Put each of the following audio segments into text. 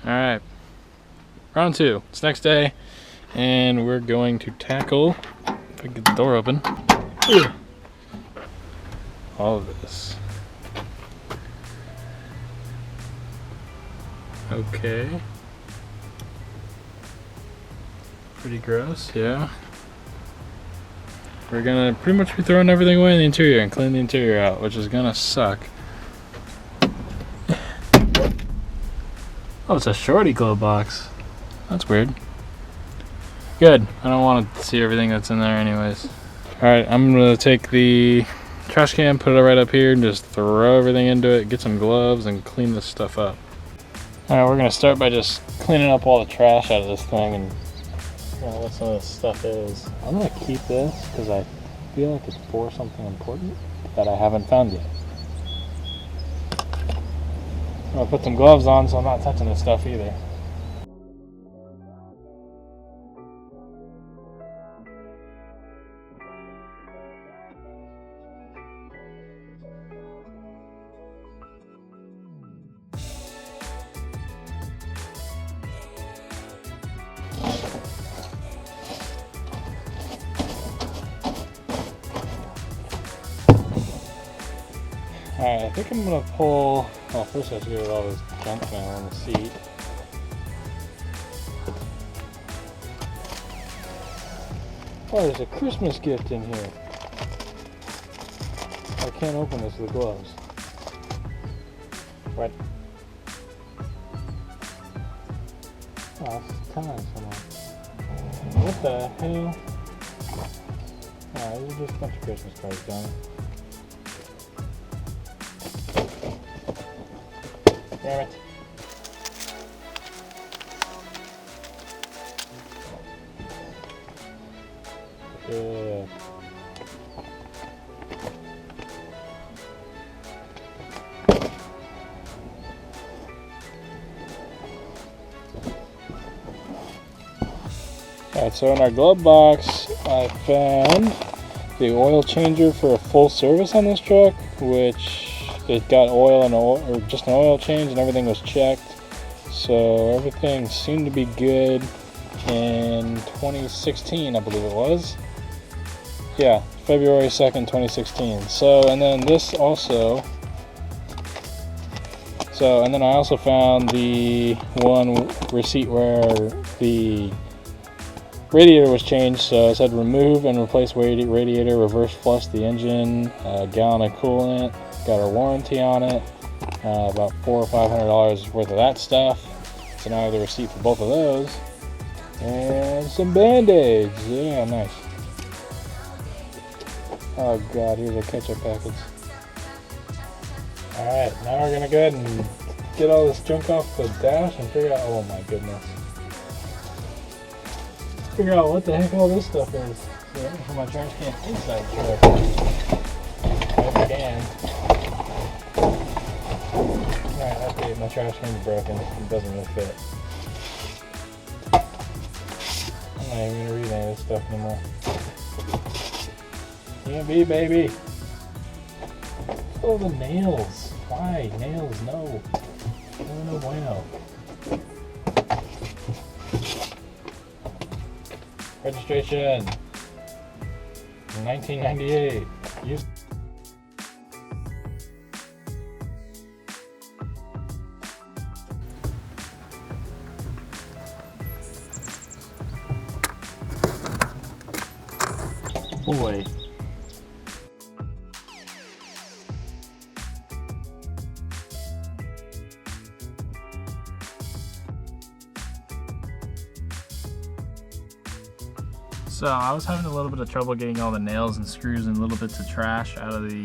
Alright, round 2. It's next day, and we're going to tackle, if I can get the door open, all of this. Okay. Pretty gross, yeah. We're gonna pretty much be throwing everything away in the interior and clean the interior out, which is gonna suck. Oh, it's a shorty glove box. That's weird. Good. I don't want to see everything that's in there anyways. Alright, I'm gonna take the trash can, put it right up here, and just throw everything into it, get some gloves, and clean this stuff up. Alright, we're gonna start by just cleaning up all the trash out of this thing and what some of this stuff is. I'm gonna keep this because I feel like it's for something important that I haven't found yet. I'm gonna put some gloves on so I'm not touching this stuff either. Alright, I think I'm gonna pull, well, first I have to get rid of all this junk mail on the seat. Oh, there's a Christmas gift in here. I can't open this with gloves. What? Oh, it's time somehow. What the hell? Oh, these are just a bunch of Christmas cards, Johnny. Damn it. Good. Alright, so in our glove box, I found the oil changer for a full service on this truck, which it got oil and or just an oil change, and everything was checked. So everything seemed to be good in 2016, I believe it was. Yeah, February 2nd, 2016. So, and then this also. So, and then I also found the one receipt where the radiator was changed. So it said remove and replace radiator, reverse flush the engine, a gallon of coolant. Got our warranty on it, about $400 or $500 worth of that stuff. So now I have the receipt for both of those. And some band-aids. Yeah, nice. Oh god, here's our ketchup packets. Alright, now we're gonna go ahead and get all this junk off the dash and figure out, oh my goodness. Figure out what the heck all this stuff is. So for my trash can inside truck. I can. Alright, that's it. My trash can's broken. It doesn't really fit. I'm not even gonna read any of this stuff anymore. Can't be, baby. Oh, the nails. Why? Nails, no. No bueno. Registration. 1998. Boy. So I was having a little bit of trouble getting all the nails and screws and little bits of trash out of the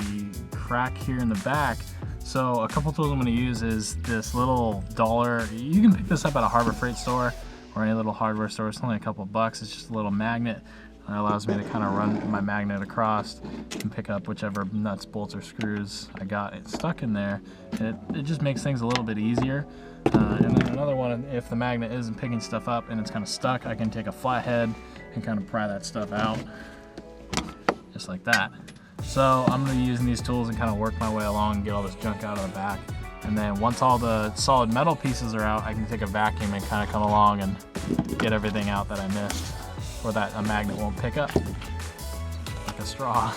crack here in the back. So a couple tools I'm going to use is this little dollar. You can pick this up at a Harbor Freight store or any little hardware store. It's only a couple bucks. It's just a little magnet. That allows me to kind of run my magnet across and pick up whichever nuts, bolts, or screws I got it stuck in there. And it just makes things a little bit easier. And then another one, if the magnet isn't picking stuff up and it's kind of stuck, I can take a flathead and kind of pry that stuff out, just like that. So I'm going to be using these tools and kind of work my way along and get all this junk out of the back. And then once all the solid metal pieces are out, I can take a vacuum and kind of come along and get everything out that I missed, or that a magnet won't pick up, like a straw.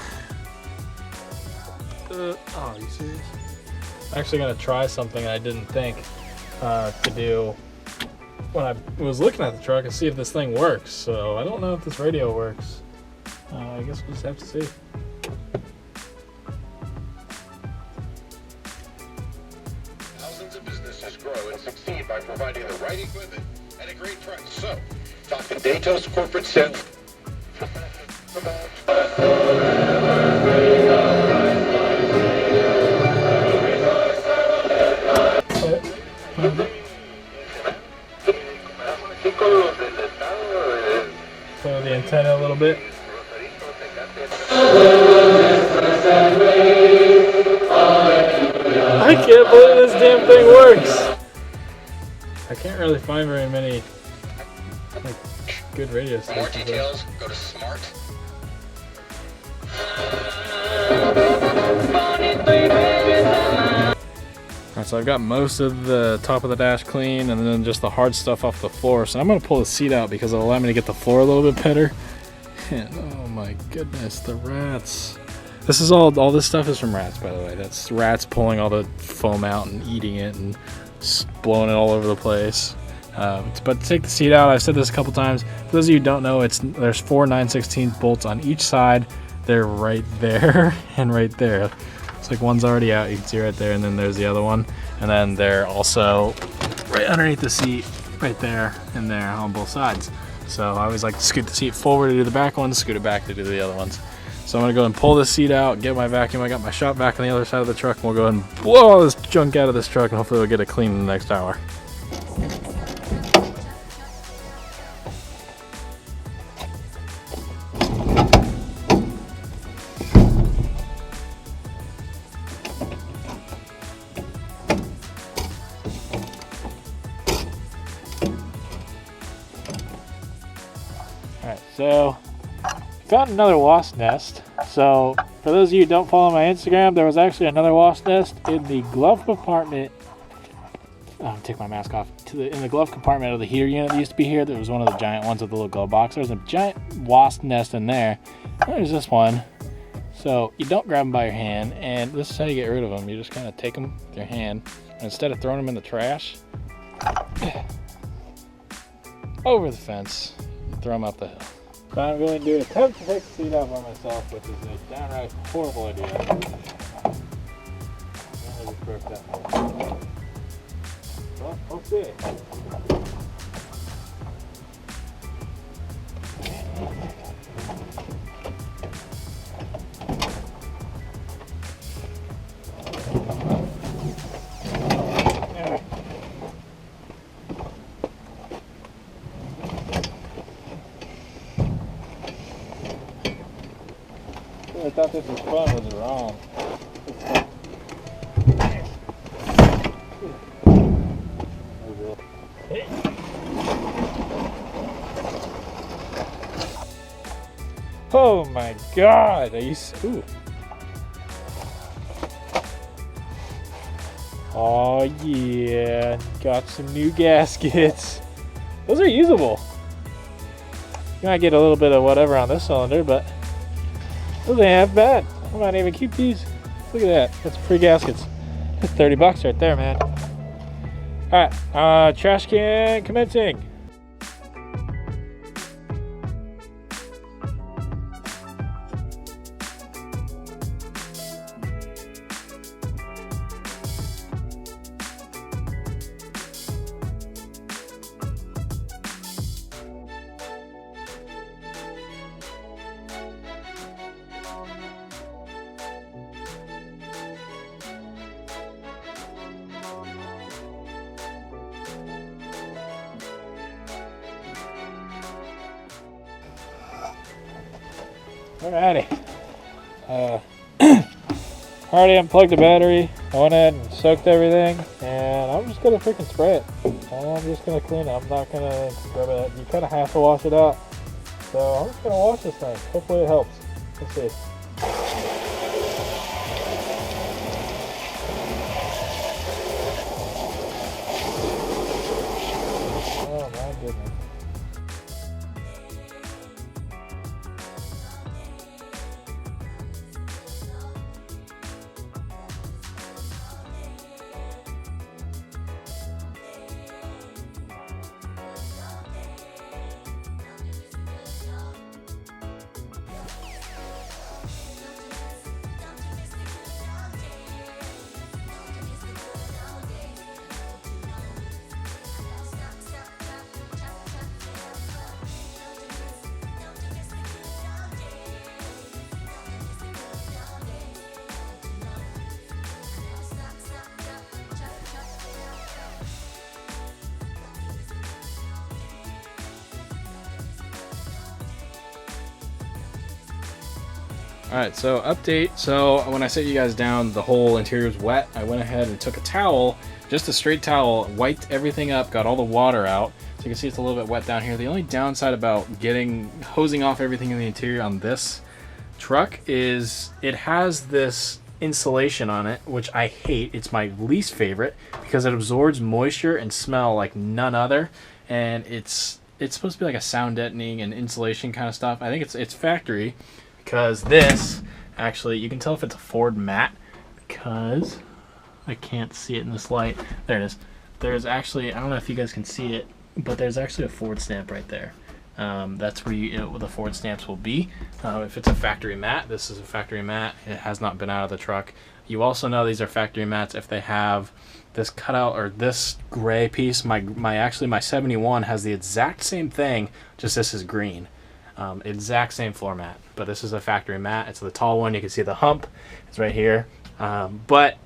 Oh, are you serious? I'm actually gonna try something I didn't think to do when I was looking at the truck and see if this thing works. So I don't know if this radio works. I guess we'll just have to see. Thousands of businesses grow and succeed by providing the right equipment at a great price. So, talk to Datos Corporate Sales. Play with the antenna a little bit. I can't believe this damn thing works. I can't really find very many like good radio For more stations. details, go to Smart. Alright, so I've got most of the top of the dash clean and then just the hard stuff off the floor. So I'm going to pull the seat out because it'll allow me to get the floor a little bit better. And oh my goodness, the rats. This is all this stuff is from rats, by the way. That's rats pulling all the foam out and eating it and blowing it all over the place. But to take the seat out, I've said this a couple times. For those of you who don't know, there's 4 9/16 bolts on each side. They're right there and right there. It's like one's already out, you can see right there, and then there's the other one. And then they're also right underneath the seat, right there and there on both sides. So I always like to scoot the seat forward to do the back ones, scoot it back to do the other ones. So I'm gonna go and pull this seat out, get my vacuum. I got my shop vac on the other side of the truck, and we'll go ahead and blow all this junk out of this truck, and hopefully we'll get it clean in the next hour. Alright, so found another wasp nest. So for those of you who don't follow my Instagram, there was actually another wasp nest in the glove compartment. Take my mask off. In the glove compartment of the heater unit that used to be here. There was one of the giant ones with the little glove box. There's a giant wasp nest in there. There's this one. So you don't grab them by your hand, and this is how you get rid of them. You just kind of take them with your hand, and instead of throwing them in the trash, over the fence, and throw them up the hill. But I'm going to attempt to take the seat out by myself, which is a downright horrible idea. I just broke that one. Well, we'll see. I thought this was fun, was it wrong? Oh my god, are you ooh. Oh yeah, got some new gaskets. Those are usable. You might get a little bit of whatever on this cylinder, but those ain't half bad. I might even keep these. Look at that. That's free gaskets. That's 30 bucks right there, man. Alright, trash can commencing. Alrighty. Already unplugged the battery. I went ahead and soaked everything, and I'm just gonna freaking spray it. I'm just gonna clean it. I'm not gonna rub it. You kind of have to wash it out. So I'm just gonna wash this thing. Hopefully it helps. Let's see. Alright, so update. So when I set you guys down, the whole interior was wet. I went ahead and took a towel, just a straight towel, wiped everything up, got all the water out. So you can see it's a little bit wet down here. The only downside about hosing off everything in the interior on this truck is it has this insulation on it, which I hate. It's my least favorite because it absorbs moisture and smell like none other. And it's supposed to be like a sound deadening and insulation kind of stuff. I think it's factory. Because this, actually, you can tell if it's a Ford matte because I can't see it in this light. There it is. There's actually, I don't know if you guys can see it, but there's actually a Ford stamp right there. That's where the Ford stamps will be. If it's a factory matte, this is a factory matte. It has not been out of the truck. You also know these are factory mattes if they have this cutout or this gray piece. My 71 has the exact same thing, just this is green. Exact same floor mat, but this is a factory mat. It's the tall one. You can see the hump. It's right here. But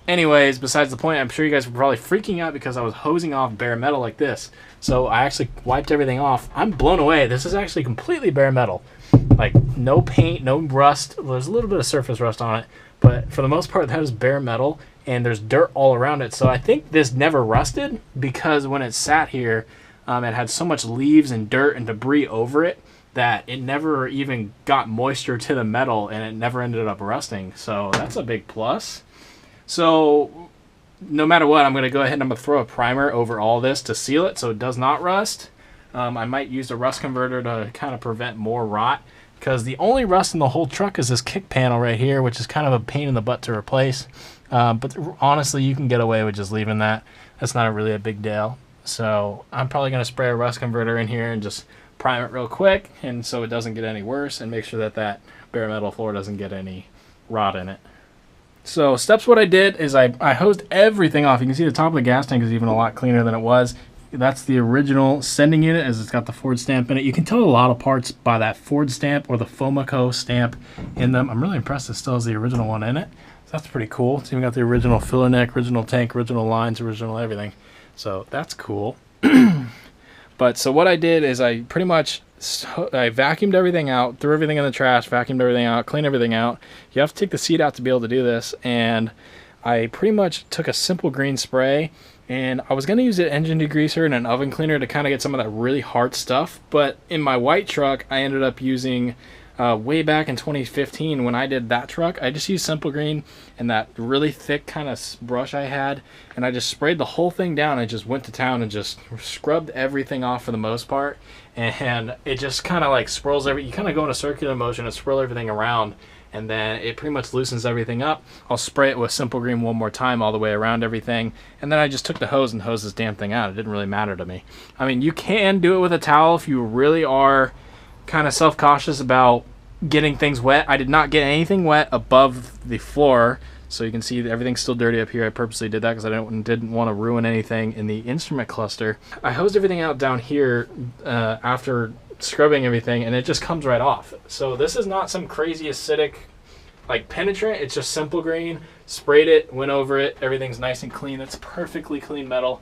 anyways, besides the point, I'm sure you guys were probably freaking out because I was hosing off bare metal like this. So I actually wiped everything off. I'm blown away. This is actually completely bare metal. Like no paint, no rust. Well, there's a little bit of surface rust on it, but for the most part, that is bare metal, and there's dirt all around it. So I think this never rusted because when it sat here, it had so much leaves and dirt and debris over it that it never even got moisture to the metal and it never ended up rusting. So that's a big plus. So no matter what, I'm going to go ahead and I'm going to throw a primer over all this to seal it so it does not rust. I might use a rust converter to kind of prevent more rot because the only rust in the whole truck is this kick panel right here, which is kind of a pain in the butt to replace. But honestly, you can get away with just leaving that. That's not really a big deal. So I'm probably going to spray a rust converter in here and just prime it real quick, and so it doesn't get any worse, and make sure that that bare metal floor doesn't get any rot in it. So steps, what I did is I hosed everything off. You can see the top of the gas tank is even a lot cleaner than it was. That's the original sending unit, as it's got the Ford stamp in it. You can tell a lot of parts by that Ford stamp or the Fomaco stamp in them. I'm really impressed it still has the original one in it. So that's pretty cool. It's even got the original filler neck, original tank, original lines, original everything. So that's cool. But so what I did is I pretty much I vacuumed everything out, threw everything in the trash, vacuumed everything out, cleaned everything out. You have to take the seat out to be able to do this. And I pretty much took a simple green spray, and I was going to use an engine degreaser and an oven cleaner to kind of get some of that really hard stuff. But in my white truck, I ended up using way back in 2015 when I did that truck, I just used simple green and that really thick kind of brush I had, and I just sprayed the whole thing down and just went to town and just scrubbed everything off for the most part. And it just kind of like swirls you kind of go in a circular motion and swirl everything around, and then it pretty much loosens everything up. I'll spray it with simple green one more time all the way around everything, and then I just took the hose and hosed this damn thing out. It didn't really matter to me. I mean, you can do it with a towel if you really are kind of self-cautious about getting things wet. I did not get anything wet above the floor, so you can see that everything's still dirty up here. I purposely did that because I didn't want to ruin anything in the instrument cluster. I hosed everything out down here after scrubbing everything, and it just comes right off. So this is not some crazy acidic like penetrant. It's just simple green. Sprayed it, went over it, everything's nice and clean. It's perfectly clean metal.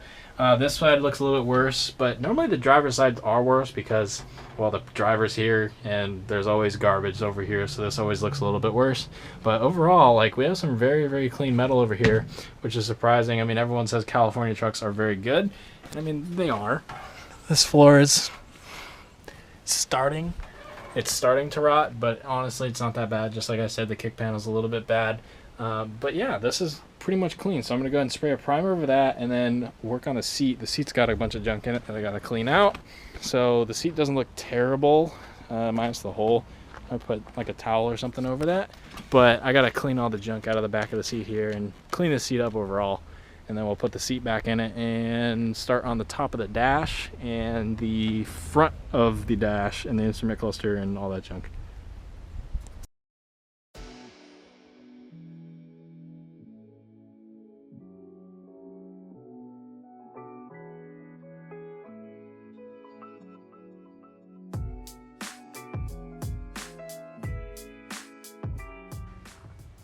This side looks a little bit worse, but normally the driver's sides are worse because, well, the driver's here and there's always garbage over here, so this always looks a little bit worse. But overall, like, we have some very, very clean metal over here, which is surprising. I mean, everyone says California trucks are very good, and I mean, they are. This floor is starting to rot, but honestly, it's not that bad. Just like I said, the kick panel's a little bit bad. But yeah, this is pretty much clean. So I'm going to go ahead and spray a primer over that and then work on the seat. The seat's got a bunch of junk in it that I got to clean out. So the seat doesn't look terrible, minus the hole. I put like a towel or something over that. But I got to clean all the junk out of the back of the seat here and clean the seat up overall. And then we'll put the seat back in it and start on the top of the dash and the front of the dash and the instrument cluster and all that junk.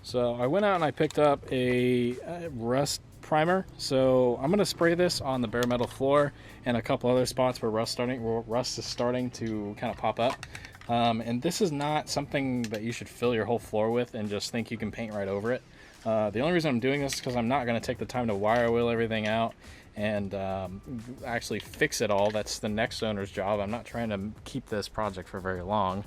So I went out and I picked up a rust primer. So I'm going to spray this on the bare metal floor and a couple other spots where rust is starting to kind of pop up. And this is not something that you should fill your whole floor with and just think you can paint right over it. The only reason I'm doing this is because I'm not going to take the time to wire wheel everything out and actually fix it all. That's the next owner's job. I'm not trying to keep this project for very long.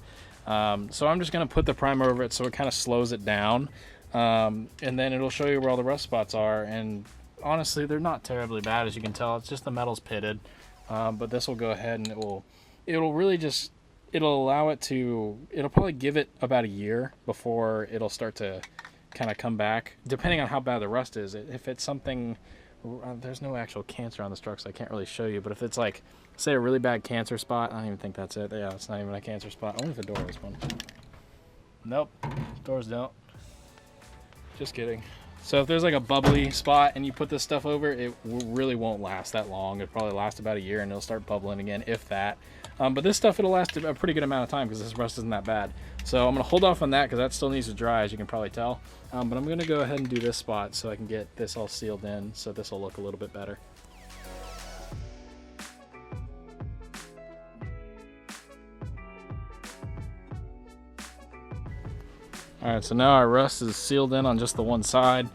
So I'm just going to put the primer over it so it kind of slows it down. And then it'll show you where all the rust spots are. And honestly, they're not terribly bad, as you can tell. It's just the metal's pitted. But this will go ahead and it'll really just, it'll allow it to, it'll probably give it about a year before it'll start to kind of come back, depending on how bad the rust is. If it's something, there's no actual cancer on this truck, so I can't really show you, but if it's like, say, a really bad cancer spot, I don't even think that's it. Yeah, it's not even a cancer spot. Only if the door is one. Nope, doors don't. Just kidding. So if there's like a bubbly spot and you put this stuff over, it really won't last that long. It'll probably last about a year and it'll start bubbling again, if that. But this stuff, it'll last a pretty good amount of time because this rust isn't that bad. So I'm going to hold off on that because that still needs to dry, as you can probably tell. But I'm going to go ahead and do this spot so I can get this all sealed in, so this will look a little bit better. Alright, so now our rust is sealed in on just the one side.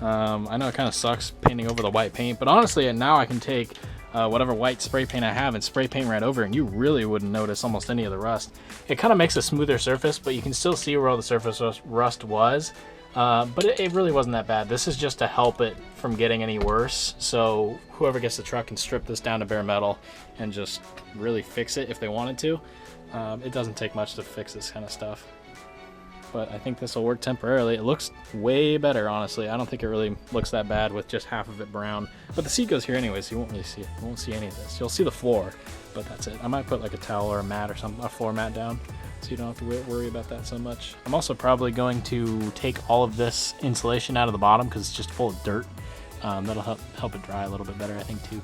I know it kind of sucks painting over the white paint, but honestly, now I can take whatever white spray paint I have and spray paint right over it, and you really wouldn't notice almost any of the rust. It kind of makes a smoother surface, but you can still see where all the surface rust was. But it really wasn't that bad. This is just to help it from getting any worse. So whoever gets the truck can strip this down to bare metal and just really fix it if they wanted to. It doesn't take much to fix this kind of stuff. But I think this will work temporarily. It looks way better, honestly. I don't think it really looks that bad with just half of it brown. But the seat goes here anyway, so you won't really see it. You won't see any of this. You'll see the floor, but that's it. I might put like a towel or a mat or something, a floor mat down, so you don't have to worry about that so much. I'm also probably going to take all of this insulation out of the bottom because it's just full of dirt. That'll help it dry a little bit better, I think, too.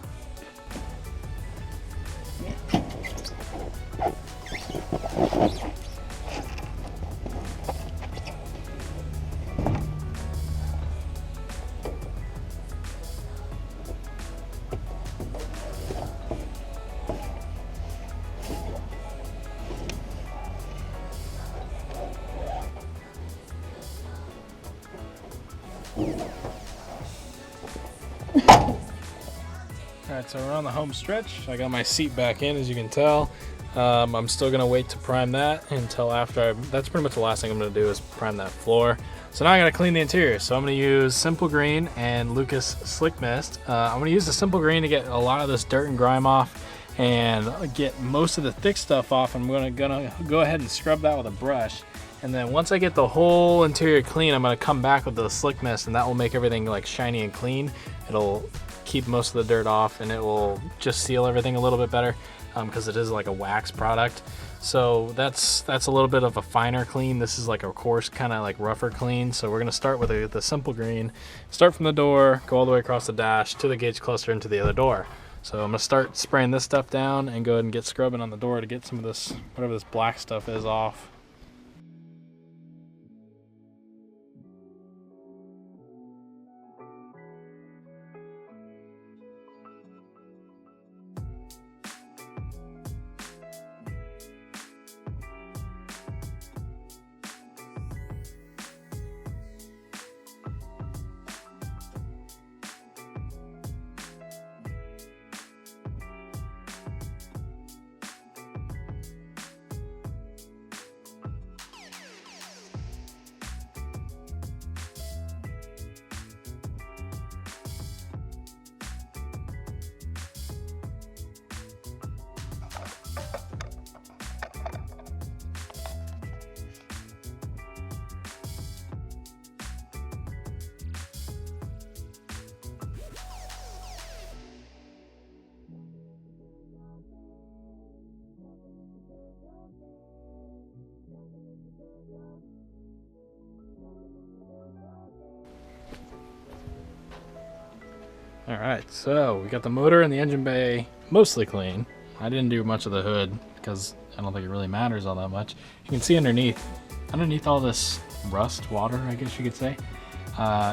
Alright, so we're on the home stretch. I got my seat back in, as you can tell. I'm still going to wait to prime that until after that's pretty much the last thing I'm going to do is prime that floor. So now I got to clean the interior. So I'm going to use Simple Green and Lucas Slick Mist. I'm going to use the Simple Green to get a lot of this dirt and grime off and get most of the thick stuff off. I'm gonna go ahead and scrub that with a brush. And then once I get the whole interior clean, I'm going to come back with the Slick Mist, and that will make everything like shiny and clean. It'll keep most of the dirt off, and it will just seal everything a little bit better because it is like a wax product. So that's a little bit of a finer clean. This is like a coarse, kind of like rougher clean. So we're going to start with the Simple Green, start from the door, go all the way across the dash to the gauge cluster into the other door. So I'm going to start spraying this stuff down and go ahead and get scrubbing on the door to get some of this, whatever this black stuff is, off. Alright, so we got the motor and the engine bay mostly clean. I didn't do much of the hood because I don't think it really matters all that much. You can see underneath all this rust, water, I guess you could say,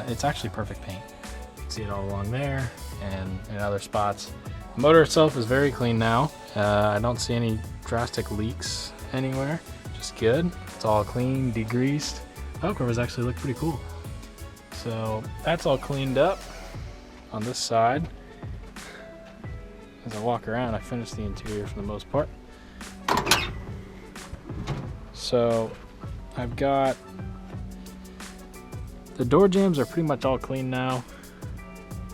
it's actually perfect paint. You can see it all along there and in other spots. The motor itself is very clean now. I don't see any drastic leaks anywhere, just good. It's all clean, degreased. Valve covers actually look pretty cool. So that's all cleaned up on this side. As I walk around, I finished the interior for the most part. So I've got the door jambs are pretty much all clean now.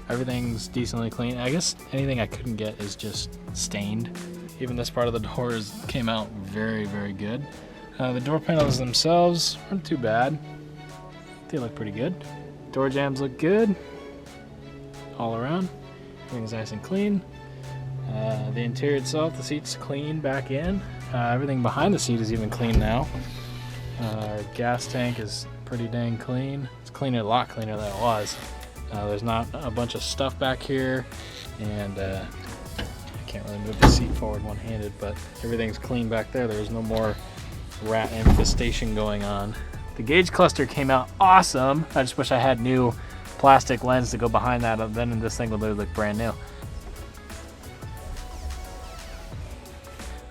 Everything's decently clean. I guess anything I couldn't get is just stained. Even this part of the doors came out very, very good. The door panels themselves aren't too bad. They look pretty good. Door jambs look good all around. Everything's nice and clean. The interior itself, the seat's clean back in. Everything behind the seat is even clean now. Our gas tank is pretty dang clean. It's cleaner, a lot cleaner than it was. There's not a bunch of stuff back here, and I can't really move the seat forward one-handed, but everything's clean back there. There's no more rat infestation going on. The gauge cluster came out awesome. I just wish I had new plastic lens to go behind that, then this thing would literally look brand new.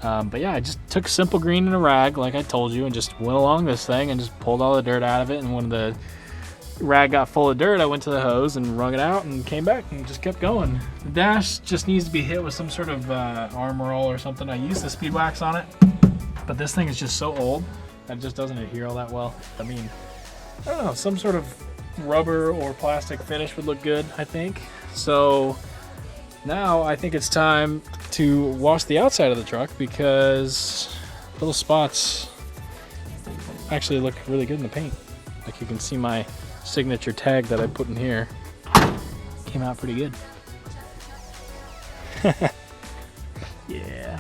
But yeah, I just took simple green and a rag, like I told you, and just went along this thing and just pulled all the dirt out of it. And when the rag got full of dirt, I went to the hose and wrung it out and came back and just kept going. The dash just needs to be hit with some sort of arm roll or something. I used the speed wax on it, but this thing is just so old that it just doesn't adhere all that well. I mean, I don't know, some sort of rubber or plastic finish would look good, I think. So now I think it's time to wash the outside of the truck, because little spots actually look really good in the paint. Like you can see my signature tag that I put in here came out pretty good. Yeah.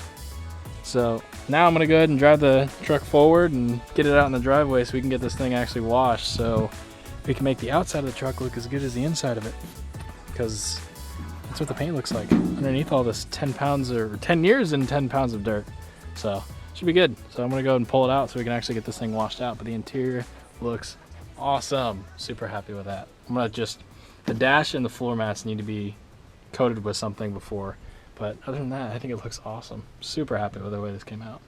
So now I'm gonna go ahead and drive the truck forward and get it out in the driveway so we can get this thing actually washed, so we can make the outside of the truck look as good as the inside of it, because that's what the paint looks like underneath all this 10 pounds or 10 years and 10 pounds of dirt. So should be good. So I'm gonna go ahead and pull it out so we can actually get this thing washed out. But the interior looks awesome. Super happy with that. I'm gonna the dash and the floor mats need to be coated with something before. But other than that, I think it looks awesome. Super happy with the way this came out.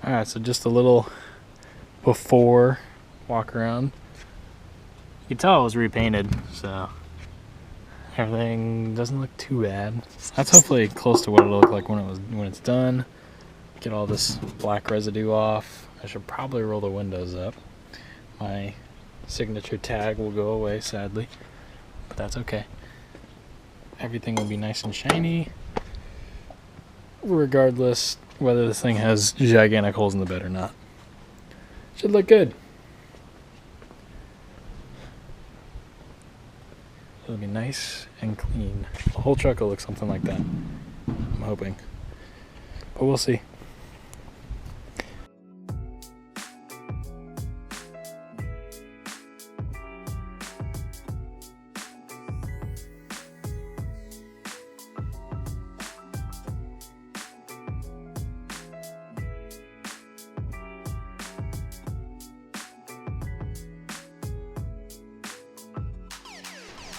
Alright, so just a little before walk around. You can tell it was repainted, so everything doesn't look too bad. That's hopefully close to what it'll look like when it's done. Get all this black residue off. I should probably roll the windows up. My signature tag will go away, sadly, but that's okay. Everything will be nice and shiny, regardless whether this thing has gigantic holes in the bed or not. Should look good. It'll be nice and clean. The whole truck will look something like that, I'm hoping. But we'll see.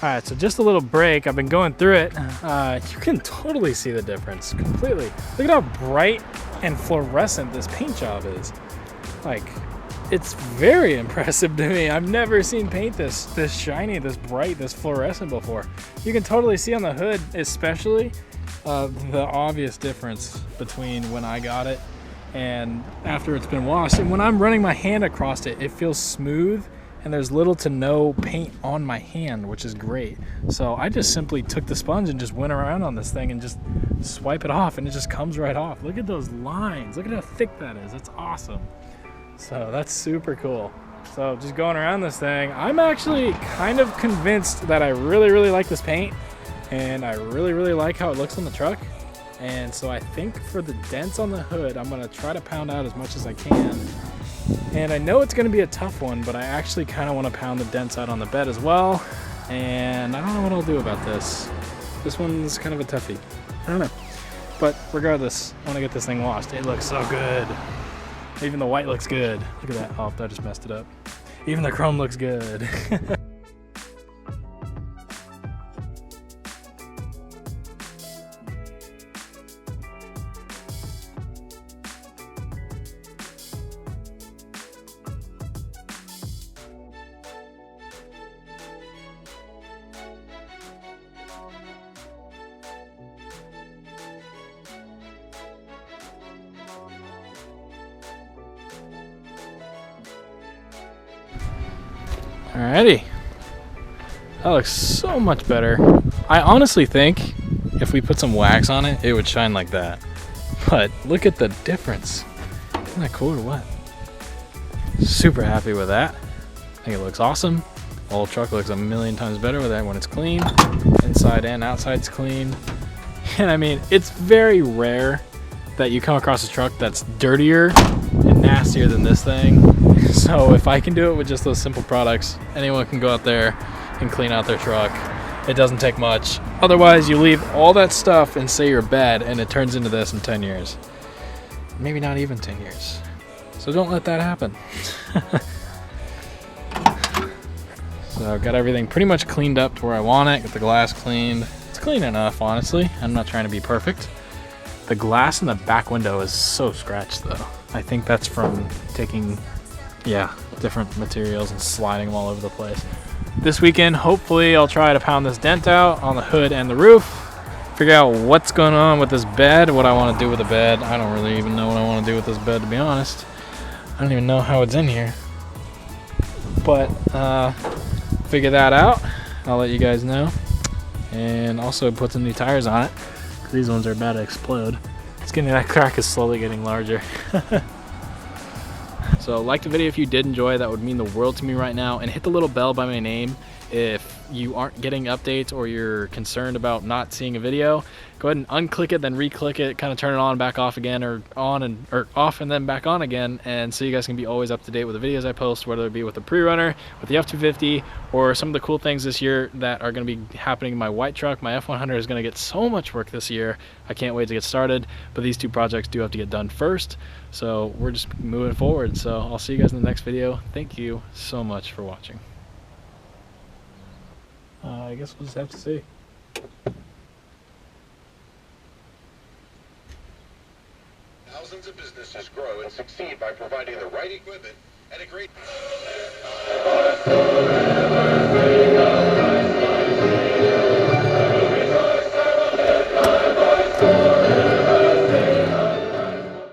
Alright, so just a little break. I've been going through it. You can totally see the difference completely. Look at how bright and fluorescent this paint job is. Like, it's very impressive to me. I've never seen paint this shiny, this bright, this fluorescent before. You can totally see on the hood especially, the obvious difference between when I got it and after it's been washed. And when I'm running my hand across it, it feels smooth and there's little to no paint on my hand, which is great. So I just simply took the sponge and just went around on this thing and just swipe it off, and it just comes right off. Look at those lines. Look at how thick that is. That's awesome. So that's super cool. So just going around this thing, I'm actually kind of convinced that I really, really like this paint, and I really, really like how it looks on the truck. And so I think for the dents on the hood, I'm gonna try to pound out as much as I can. And I know it's gonna be a tough one, but I actually kind of want to pound the dents out on the bed as well. And I don't know what I'll do about this. This one's kind of a toughie. I don't know. But regardless, I want to get this thing washed. It looks so good. Even the white looks good. Look at that. Oh, I just messed it up. Even the chrome looks good. Alrighty, that looks so much better. I honestly think if we put some wax on it, it would shine like that. But look at the difference. Isn't that cool or what? Super happy with that. I think it looks awesome. The whole truck looks a million times better with that when it's clean. Inside and outside's clean. And I mean, it's very rare that you come across a truck that's dirtier and nastier than this thing. So if I can do it with just those simple products, anyone can go out there and clean out their truck. It doesn't take much. Otherwise, you leave all that stuff in, say, your bed, and it turns into this in 10 years. Maybe not even 10 years. So don't let that happen. So I've got everything pretty much cleaned up to where I want it. Got the glass cleaned. It's clean enough, honestly. I'm not trying to be perfect. The glass in the back window is so scratched, though. I think that's from taking, different materials and sliding them all over the place. This weekend, hopefully, I'll try to pound this dent out on the hood and the roof. Figure out what's going on with this bed, what I want to do with the bed. I don't really even know what I want to do with this bed, to be honest. I don't even know how it's in here. But figure that out. I'll let you guys know. And also put some new tires on it. These ones are about to explode. That crack is slowly getting larger. So like the video if you did enjoy, that would mean the world to me right now. And hit the little bell by my name if you aren't getting updates or you're concerned about not seeing a video. Go ahead and unclick it, then re-click it, kind of turn it on, back off again, or off and then back on again, and so you guys can be always up to date with the videos I post, whether it be with the pre-runner, with the F-250, or some of the cool things this year that are going to be happening in my white truck. My F-100 is going to get so much work this year. I can't wait to get started, but these two projects do have to get done first, so we're just moving forward. So I'll see you guys in the next video. Thank you so much for watching. I guess we'll just have to see. Thousands of businesses grow and succeed by providing the right equipment at a great...